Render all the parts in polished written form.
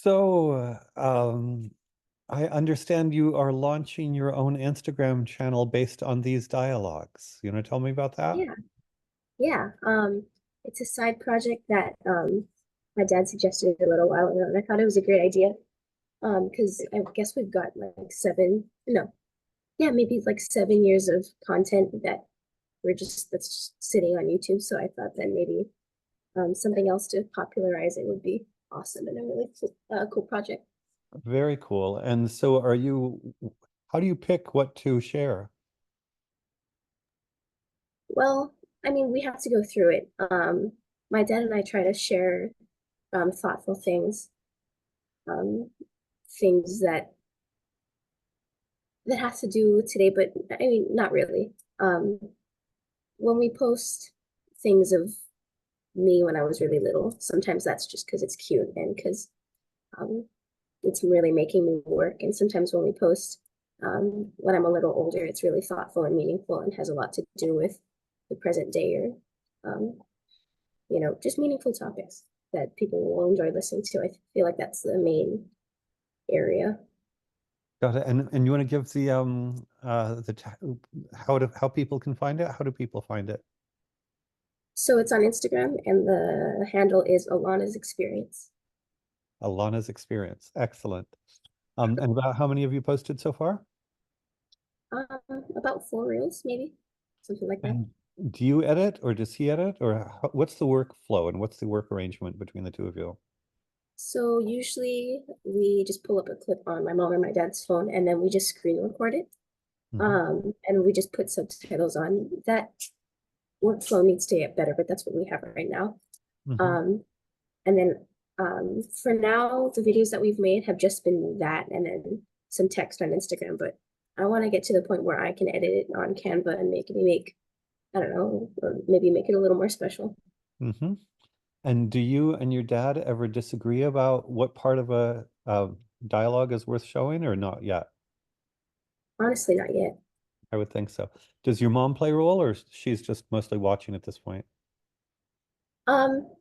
So, I understand you are launching your own Instagram channel based on these dialogues. You want to tell me about that? Yeah, yeah. It's a side project that my dad suggested a little while ago, and I thought it was a great idea. Because I guess we've got like no, yeah, maybe like 7 years of content that that's just sitting on YouTube. So I thought that maybe something else to popularize it would be awesome and a really cool project. Very cool. And so how do you pick what to share? Well, I mean, we have to go through it. My dad and I try to share thoughtful things, um, things that has to do with today, but I mean, not really. Um, when we post things of me when I was really little, sometimes that's just because it's cute and because um, it's really making me work. And sometimes when we post when I'm a little older, it's really thoughtful and meaningful and has a lot to do with the present day or, um, just meaningful topics that people will enjoy listening to. I feel like that's the main area. Got it. And you want to give how people can find it? How do people find it? So it's on Instagram, and the handle is Alana's Experience. Alana's Experience. Excellent. And about how many have you posted so far? About 4 reels, maybe something like that. And do you edit or does he edit or what's the workflow and what's the work arrangement between the two of you? So usually we just pull up a clip on my mom or my dad's phone, and then we just screen record it. Hmm. And we just put subtitles on. That workflow needs to get better, but that's what we have right now. Hmm. Um, and then for now, the videos that we've made have just been that, and then some text on Instagram. But I want to get to the point where I can edit it on Canva and make I don't know, or maybe make it a little more special. Hmm. And do you and your dad ever disagree about what part of a dialogue is worth showing or not yet? Honestly, not yet. I would think so. Does your mom play a role or she's just mostly watching at this point?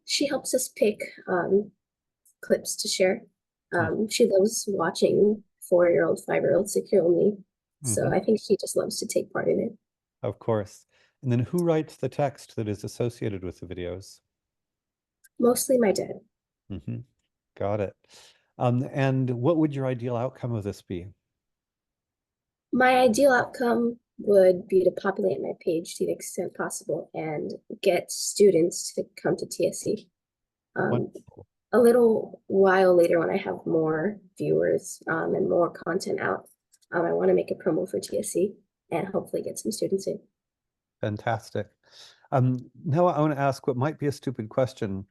She helps us pick clips to share. Mm. She loves watching 4-year-old, 5-year-old, 6-year-old me. So Hmm. I think she just loves to take part in it. Of course. And then who writes the text that is associated with the videos? Mostly my dad. Hmm. Got it. And what would your ideal outcome of this be? My ideal outcome would be to populate my page to the extent possible and get students to come to TSC. Um, Wonderful. a little while later, when I have more viewers and more content out, I want to make a promo for TSC and hopefully get some students in. Fantastic. Now I want to ask what might be a stupid question.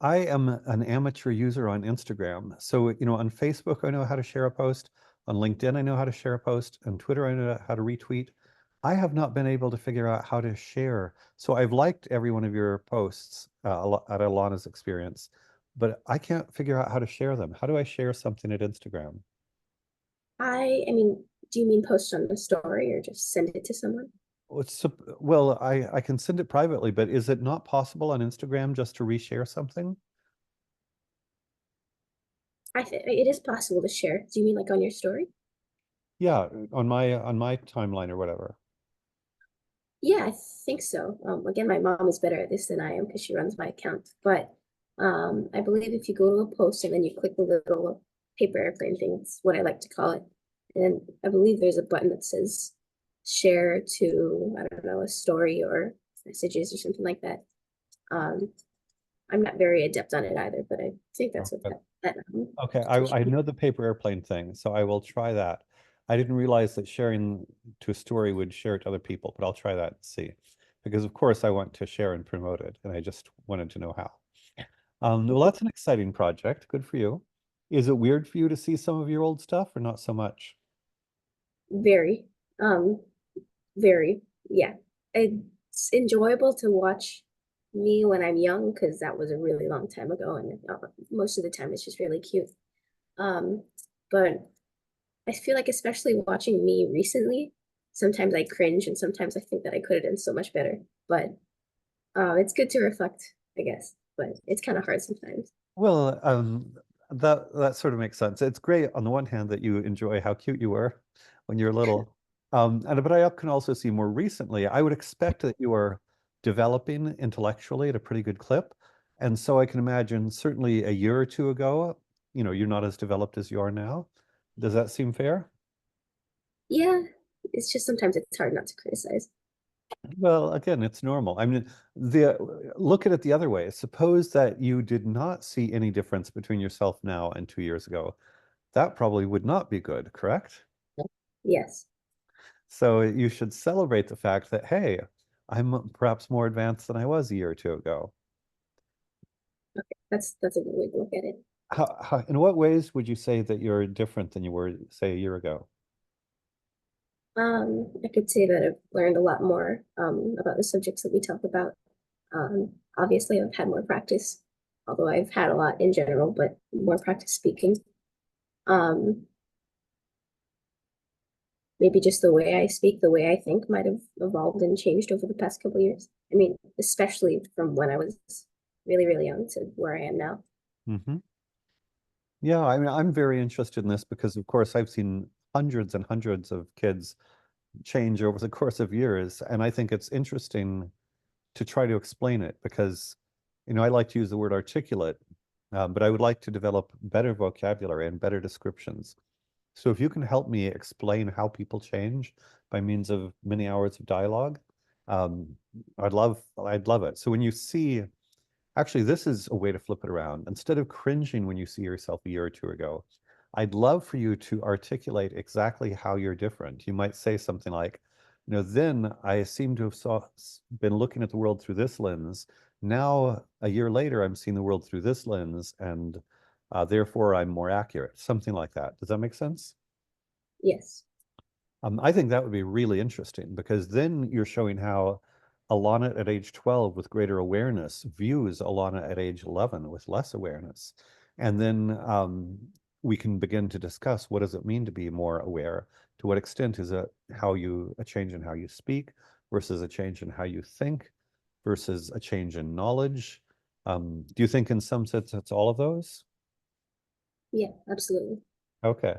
I am an amateur user on Instagram. So, on Facebook, I know how to share a post. On LinkedIn, I know how to share a post. On Twitter, I know how to retweet. I have not been able to figure out how to share. So I've liked every one of your posts at Alana's Experience, but I can't figure out how to share them. How do I share something at Instagram? I mean, do you mean post on the story or just send it to someone? Well, I can send it privately, but is it not possible on Instagram just to reshare something? It is possible to share. Do you mean like on your story? Yeah, on my timeline or whatever. Yeah, I think so. Again, my mom is better at this than I am because she runs my account. But I believe if you go to a post and then you click the little paper airplane thing, it's what I like to call it. And I believe there's a button that says share to, I don't know, a story or messages or something like that. Um, I'm not very adept on it either, but I think that's what Okay. that Okay, I function. know the paper airplane thing, so I will try that. I didn't realize that sharing to a story would share it to other people, but I'll try that and see. Because of course I want to share and promote it, and I just wanted to know how. Well, that's an exciting project. Good for you. Is it weird for you to see some of your old stuff or not so much? Very, um, very, yeah. It's enjoyable to watch me when I'm young because that was a really long time ago, and most of the time it's just really cute. Um, but I feel like especially watching me recently, sometimes I cringe and sometimes I think that I could have done so much better. But it's good to reflect, I guess. But it's kind of hard sometimes. Well, That sort of makes sense. It's great on the one hand that you enjoy how cute you were when you were little. But I can also see more recently, I would expect that you are developing intellectually at a pretty good clip. And so I can imagine certainly a year or two ago, you're not as developed as you are now. Does that seem fair? Yeah, it's just sometimes it's hard not to criticize. Well, again, it's normal. I mean, look at it the other way. Suppose that you did not see any difference between yourself now and 2 years ago. That probably would not be good, correct? Yes. So you should celebrate the fact that, hey, I'm perhaps more advanced than I was a year or two ago. Okay. That's a good way to look at it. In what ways would you say that you're different than you were, say, a year ago? I could say that I've learned a lot more about the subjects that we talk about. Obviously, I've had more practice, although I've had a lot in general, but more practice speaking. Um, Maybe just the way I speak, the way I think might have evolved and changed over the past couple years. I mean, especially from when I was really, really young to where I am now. Hmm. Yeah, I mean, I'm very interested in this because, of course, I've seen hundreds and hundreds of kids change over the course of years, and I think it's interesting to try to explain it because, I like to use the word articulate, but I would like to develop better vocabulary and better descriptions. So if you can help me explain how people change by means of many hours of dialogue, um, I'd love it. So when you see, actually, this is a way to flip it around. Instead of cringing when you see yourself a year or two ago, I'd love for you to articulate exactly how you're different. You might say something like, then I seem to have been looking at the world through this lens. Now, a year later, I'm seeing the world through this lens, and therefore I'm more accurate. Something like that. Does that make sense? Yes. I think that would be really interesting because then you're showing how Alana at age 12 with greater awareness views Alana at age 11 with less awareness. And then we can begin to discuss what does it mean to be more aware? To what extent is it a change in how you speak versus a change in how you think versus a change in knowledge? Do you think in some sense it's all of those? Yeah, absolutely. Okay.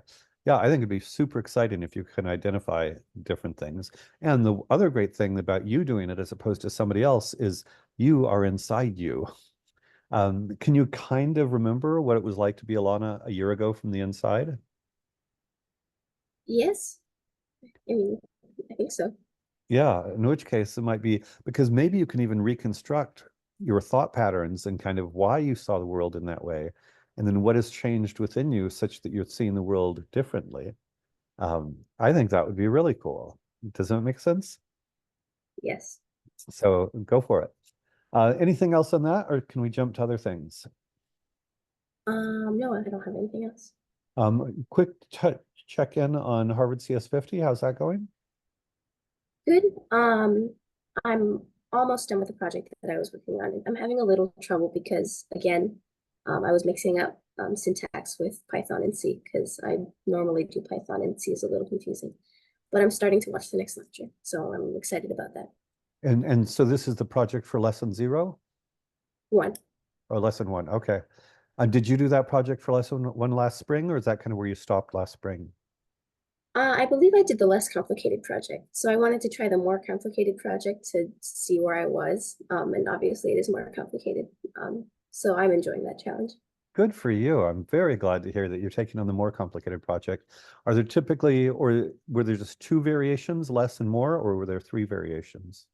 Yeah, I think it'd be super exciting if you can identify different things. And the other great thing about you doing it as opposed to somebody else is you are inside you. Can you kind of remember what it was like to be Alana a year ago from the inside? Yes. I mean, I think so. Yeah, in which case it might be because maybe you can even reconstruct your thought patterns and kind of why you saw the world in that way, and then what has changed within you such that you're seeing the world differently. I think that would be really cool. Does that make sense? Yes. So go for it. Anything else on that, or can we jump to other things? No, I don't have anything else. Quick check in on Harvard CS50. How's that going? Good. I'm almost done with the project that I was working on. I'm having a little trouble because, again, I was mixing up syntax with Python and C because I normally do Python and C is a little confusing. But I'm starting to watch the next lecture, so I'm excited about that. And so this is the project for lesson 0 One. or lesson 1. Okay. Did you do that project for lesson 1 last spring, or is that kind of where you stopped last spring? I believe I did the less complicated project. So I wanted to try the more complicated project to see where I was. And obviously it is more complicated. So I'm enjoying that challenge. Good for you. I'm very glad to hear that you're taking on the more complicated project. Are there typically, or were there just 2 variations, less and more, or were there 3 variations?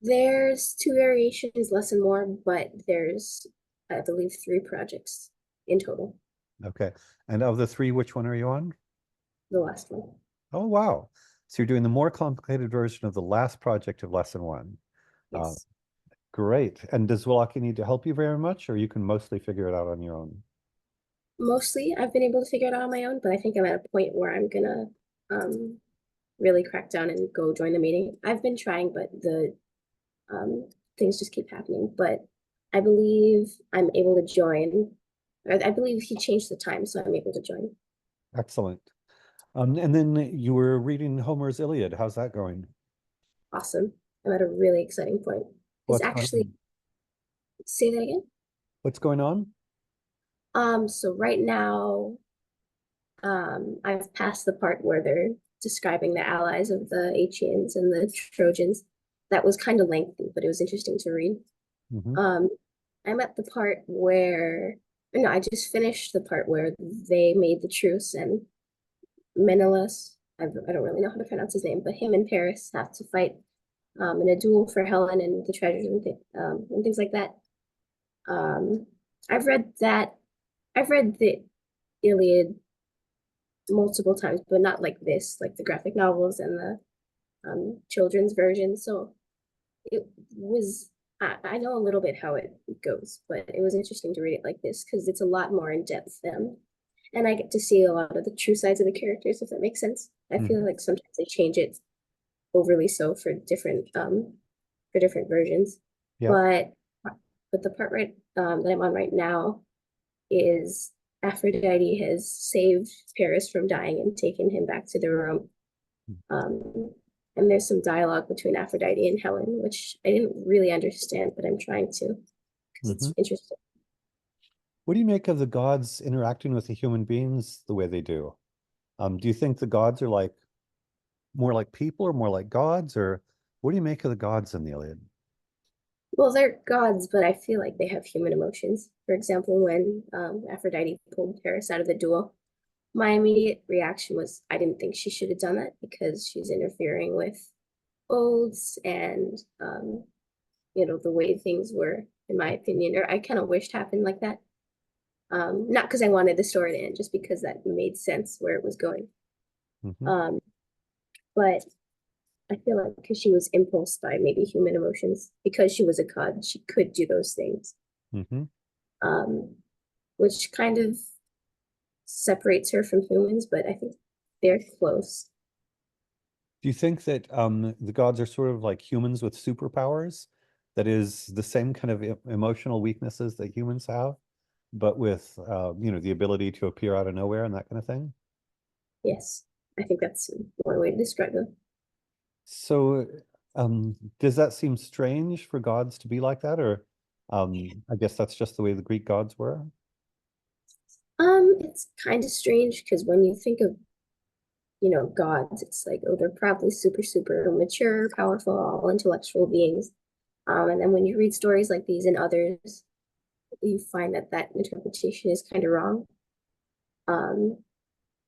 There's 2 variations, less and more, but there's, I believe, 3 projects in total. Okay. And of the 3, which one are you on? The last one. Oh, wow. So you're doing the more complicated version of the last project of lesson 1. Uh, Yes. great. And does Walkie need to help you very much, or you can mostly figure it out on your own? Mostly I've been able to figure it out on my own, but I think I'm at a point where I'm gonna um, really crack down and go join the meeting. I've been trying, but the um, things just keep happening. But I believe I'm able to join. I believe he changed the time, so I'm able to join. Excellent. And then you were reading Homer's Iliad. How's that going? Awesome. I'm at a really exciting point. It's What's going actually, on? say that again. What's going on? So right now, I've passed the part where they're describing the allies of the Achaeans and the Trojans. That was kind of lengthy, but it was interesting to read. Hmm. Um, I'm at the part where, no, I just finished the part where they made the truce and Menelaus, I don't really know how to pronounce his name, but him and Paris have to fight in a duel for Helen and the treasures and things like that. Um, I've read that. I've read the Iliad multiple times, but not like this, like the graphic novels and the children's version. So it was, I know a little bit how it goes, but it was interesting to read it like this because it's a lot more in depth and I get to see a lot of the true sides of the characters, if that makes sense. I feel Hmm. like sometimes they change it overly so for different versions. Yep. But the part that I'm on right now is Aphrodite has saved Paris from dying and taken him back to the room. Um, and there's some dialogue between Aphrodite and Helen, which I didn't really understand, but I'm trying to because Hmm. it's interesting. What do you make of the gods interacting with the human beings the way they do? Do you think the gods are like more like people or more like gods, or what do you make of the gods in the Iliad? Well, they're gods, but I feel like they have human emotions. For example, when Aphrodite pulled Paris out of the duel, my immediate reaction was I didn't think she should have done that because she's interfering with oaths and the way things were, in my opinion, or I kind of wished happened like that. Not because I wanted the story to end, just because that made sense where it was going. Hmm. Um, but I feel like because she was impulsed by maybe human emotions, because she was a god, she could do those things, Hmm. um, which kind of separates her from humans, but I think they're close. Do you think that the gods are sort of like humans with superpowers? That is the same kind of emotional weaknesses that humans have, but with the ability to appear out of nowhere and that kind of thing. Yes, I think that's one way to describe them. So, does that seem strange for gods to be like that, or I guess that's just the way the Greek gods were? It's kind of strange because when you think of gods, it's like, oh, they're probably super, super mature, powerful, all intellectual beings. And then when you read stories like these and others, you find that that interpretation is kind of wrong. Um,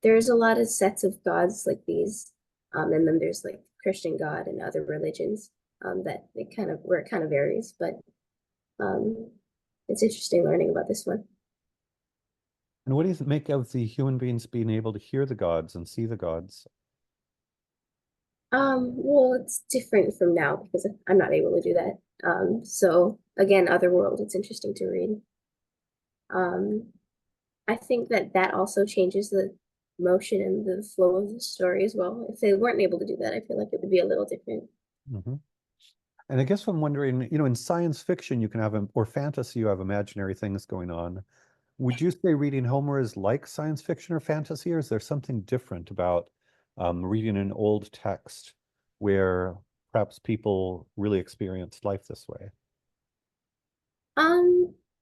there's a lot of sets of gods like these, and then there's like Christian God and other religions that it kind of where it kind of varies. But um, it's interesting learning about this one. And what do you make of the human beings being able to hear the gods and see the gods? Well, it's different from now because I'm not able to do that. So again, Otherworld, it's interesting to read. Um, I think that that also changes the motion and the flow of the story as well. If they weren't able to do that, I feel like it would be a little different. Hmm. And I guess I'm wondering, in science fiction, you can have, or fantasy, you have imaginary things going on. Would you say reading Homer is like science fiction or fantasy, or is there something different about reading an old text where perhaps people really experienced life this way?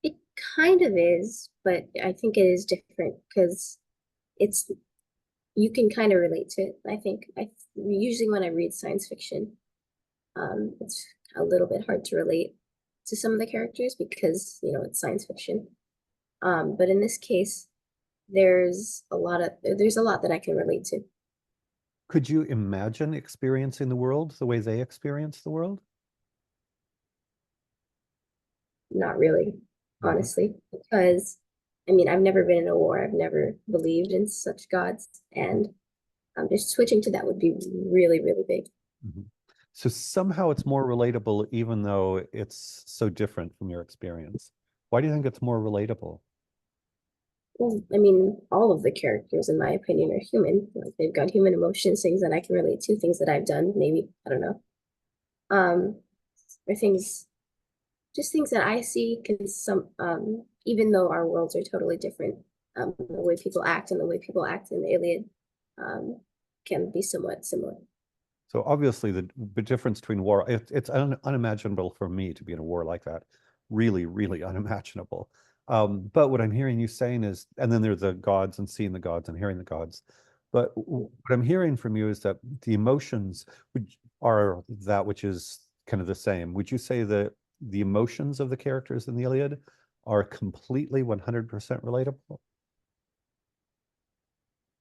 It kind of is, but I think it is different because it's you can kind of relate to it. I think I usually when I read science fiction, it's a little bit hard to relate to some of the characters because it's science fiction. But in this case, there's a lot that I can relate to. Could you imagine experiencing the world the way they experience the world? Not really, Hmm. honestly, because I mean, I've never been in a war. I've never believed in such gods, and just switching to that would be really, really big. Hmm. So somehow it's more relatable, even though it's so different from your experience. Why do you think it's more relatable? Well, I mean, all of the characters, in my opinion, are human. Like they've got human emotions, things that I can relate to, things that I've done. Maybe I don't know. Um, or things, just things that I see can even though our worlds are totally different, the way people act and the way people act in the Iliad, um, can be somewhat similar. So obviously the difference between it's unimaginable for me to be in a war like that. Really, really unimaginable. But what I'm hearing you saying is, and then there's the gods and seeing the gods and hearing the gods. But what I'm hearing from you is that the emotions which are that which is kind of the same. Would you say that the emotions of the characters in the Iliad are completely 100% relatable?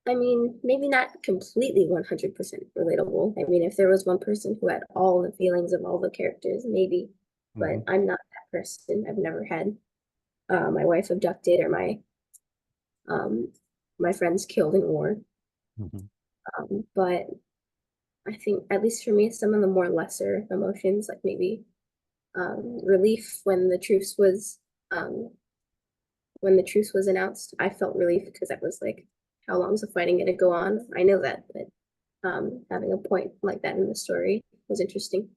I mean, maybe not completely 100% relatable. I mean, if there was one person who had all the feelings of all the characters, maybe, but Mhm, I'm not that person. I've never had my wife abducted or um, my friends killed in war. mhm. But I think, at least for me, some of the more lesser emotions, like maybe relief um, when the truce was announced, I felt relief because I was like, how long is the fighting going to go on? I know that, but having a point like that in the story was interesting.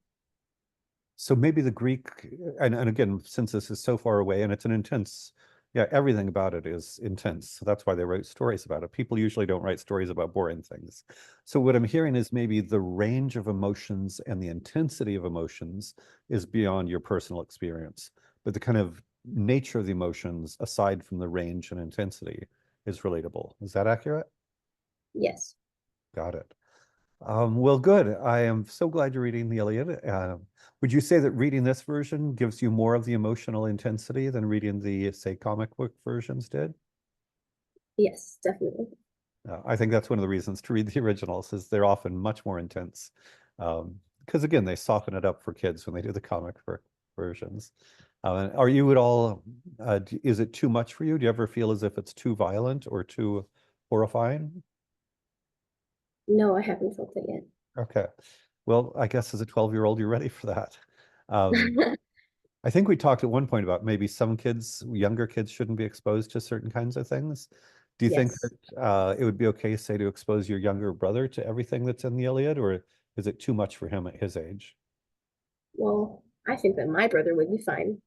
So maybe the Greek, and again, since this is so far away and it's an intense, yeah, everything about it is intense. So that's why they wrote stories about it. People usually don't write stories about boring things. So what I'm hearing is maybe the range of emotions and the intensity of emotions is beyond your personal experience. But the kind of nature of the emotions, aside from the range and intensity, is relatable. Is that accurate? Yes. Got it. Well, good. I am so glad you're reading the Iliad. Would you say that reading this version gives you more of the emotional intensity than reading the, say, comic book versions did? Yes, definitely. I think that's one of the reasons to read the originals is they're often much more intense. Because again, they soften it up for kids when they do the versions. Are you at all, is it too much for you? Do you ever feel as if it's too violent or too horrifying? No, I haven't felt it Okay. Well, I guess as a 12-year-old, you're ready for that. Um, yet. I think we talked at one point about maybe some kids, younger kids, shouldn't be exposed to certain kinds of things. Do you think Yes. that it would be okay, say, to expose your younger brother to everything that's in the Iliad, or is it too much for him at his age? Well, I think that my brother would be fine,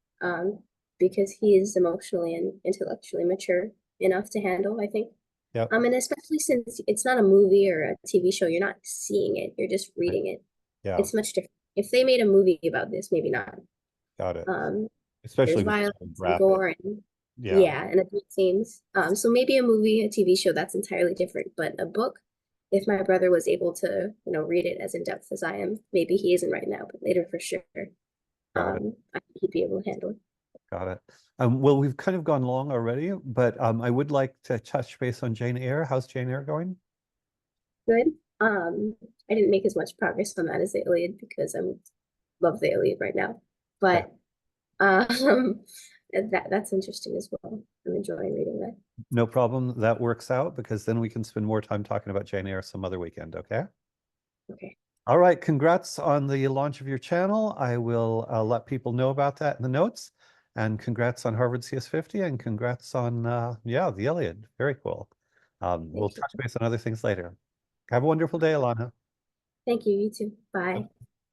because he is emotionally and intellectually mature enough to handle, I think. Yep. And especially since it's not a movie or a TV show, you're not seeing it, you're just Right. reading it. Yeah, It's much different. If they made a movie about this, maybe not. got it. Um, Especially there's if it's violence so and graphic. gore and Yeah, yeah, and adult themes. So maybe a movie, a TV show, that's entirely different. But a book, if my brother was able to, read it as in depth as I am, maybe he isn't right now, but later for sure, got it. I think he'd be able to handle it. Got it. Well, we've kind of gone long already, but I would like to touch base on Jane Eyre. How's Jane Eyre going? Good. I didn't make as much progress on that as the Iliad because I love the Iliad right now. Okay. But that's interesting as well. I'm enjoying reading that. No problem. That works out because then we can spend more time talking about Jane Eyre some other weekend, okay? Okay. All right, congrats on the launch of your channel. I will let people know about that in the notes. And congrats on Harvard CS50 and congrats on, yeah, the Iliad. Very cool. We'll Thank you. touch base on other things later. Have a wonderful day, Alana. Thank you. You too. Bye.